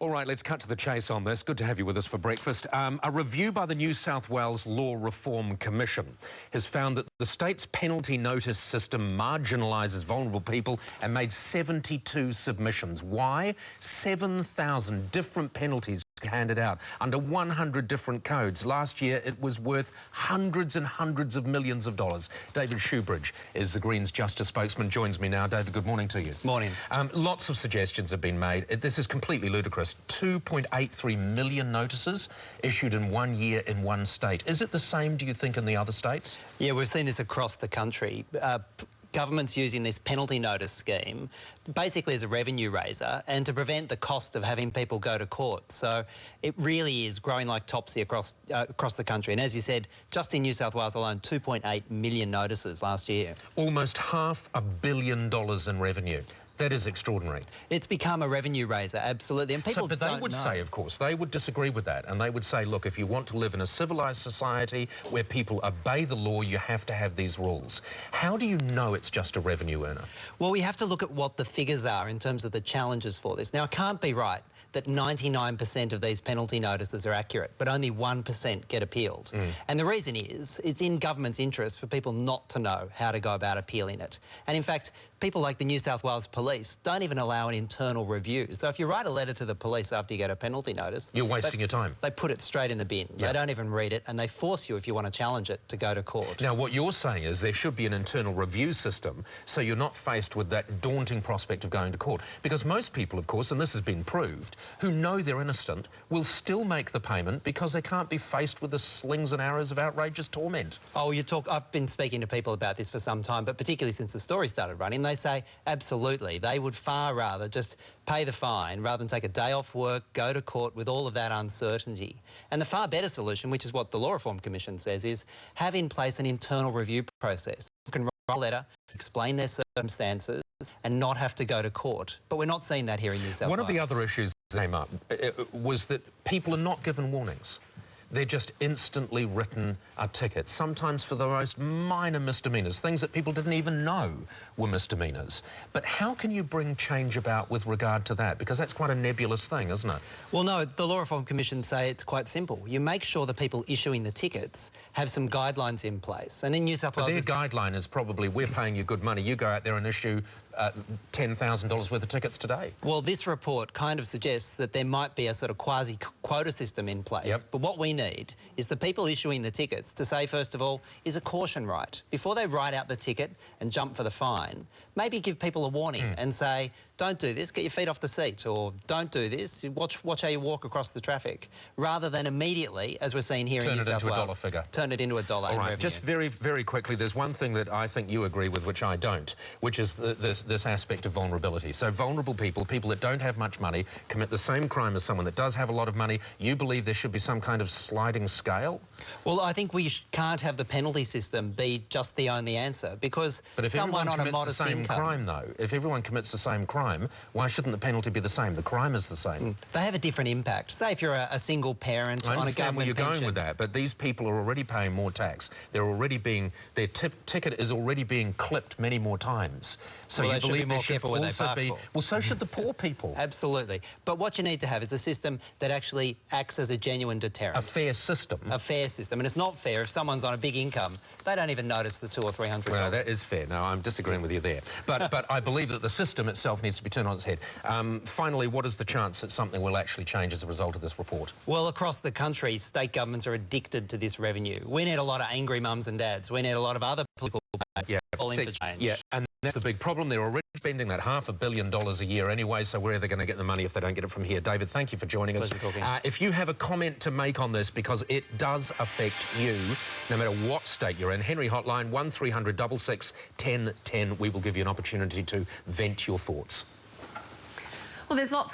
All right, let's cut to the chase on this. Good to have you with us for breakfast. A review by the New South Wales Law Reform Commission has found that the state's penalty notice system marginalises vulnerable people and made 72 submissions. Why? 7,000 different penalties handed out under 100 different codes. Last year, it was worth hundreds and hundreds of millions of dollars. David Shoebridge is the Greens Justice spokesman, joins me now. David, good morning to you. Morning. Lots of suggestions have been made. This is completely ludicrous. 2.83 million notices issued in 1 year in one state. Is it the same, do you think, in the other states? Yeah, we've seen this across the country. Government's using this penalty notice scheme basically as a revenue raiser and to prevent the cost of having people go to court. So it really is growing like topsy across the country. And as you said, just in New South Wales alone, 2.8 million notices last year. Almost $500 million in revenue. That is extraordinary. It's become a revenue raiser, absolutely. And people but they would say, of course, they would disagree with that. And they would say, look, if you want to live in a civilised society where people obey the law, you have to have these rules. How do you know it's just a revenue earner? Well, we have to look at what the figures are in terms of the challenges for this. Now, it can't be right that 99% of these penalty notices are accurate, but only 1% get appealed. And the reason is, it's in government's interest for people not to know how to go about appealing it. And in fact, people like the New South Wales Police don't even allow an internal review. So if you write a letter to the police after you get a penalty notice... You're wasting your time. They put it straight in the bin. They don't even read it, and they force you, if you want to challenge it, to go to court. Now, what you're saying is there should be an internal review system so you're not faced with that daunting prospect of going to court. Because most people, of course, and this has been proved, who know they're innocent will still make the payment because they can't be faced with the slings and arrows of outrageous torment. Oh, I've been speaking to people about this for some time, but particularly since the story started running, they say absolutely. They would far rather just pay the fine rather than take a day off work, go to court with all of that uncertainty. And the far better solution, which is what the Law Reform Commission says, is have in place an internal review process. You can write a letter, explain their circumstances, and not have to go to court. But we're not seeing that here in New South Wales. One of the other issues that came up was that people are not given warnings. They're just instantly written a ticket, sometimes for the most minor misdemeanours, things that people didn't even know were misdemeanours. But how can you bring change about with regard to that? Because that's quite a nebulous thing, isn't it? Well, no, the Law Reform Commission say it's quite simple. You make sure the people issuing the tickets have some guidelines in place. And in New South Wales... But their guideline is probably, we're paying you good money, you go out there and issue $10,000 worth of tickets today. Well, this report kind of suggests that there might be a sort of quasi-quota system in place. But what we need is the people issuing the tickets to say, first of all, is a caution right. Before they write out the ticket and jump for the fine, maybe give people a warning and say, don't do this, get your feet off the seat, or don't do this, watch how you walk across the traffic, rather than immediately, as we're seeing here in New South Wales, turn it into a dollar. All right, just very, very quickly, there's one thing that I think you agree with, which I don't, which is this aspect of vulnerability. So vulnerable people that don't have much money, commit the same crime as someone that does have a lot of money. You believe there should be some kind of sliding scale? Well, I think we can't have the penalty system be just the only answer, because someone on a modest income... But if everyone commits the same crime, though, if everyone commits the same crime, why shouldn't the penalty be the same? The crime is the same. They have a different impact. Say if you're a single parent on a government pension... I understand where you're going with that, but these people are already paying more tax. They're already being... Their ticket is already being clipped many more times. So well, you believe more careful where they park for. Well, so should the poor people. Absolutely. But what you need to have is a system that actually acts as a genuine deterrent. A fair system. A fair system. And it's not fair if someone's on a big income, they don't even notice the $200 or $300. Well, that is fair. No, I'm disagreeing with you there. But I believe that the system itself needs to be turned on its head. Finally, what is the chance that something will actually change as a result of this report? Well, across the country, state governments are addicted to this revenue. We need a lot of angry mums and dads. We need a lot of other political parties calling for change. Yeah, and that's the big problem. They're already spending that $500 million a year anyway, so where are they going to get the money if they don't get it from here? David, thank you for joining us. If you have a comment to make on this, because it does affect you, no matter what state you're in, Henry Hotline, 1300 66 10 10. We will give you an opportunity to vent your thoughts. Well, there's lots going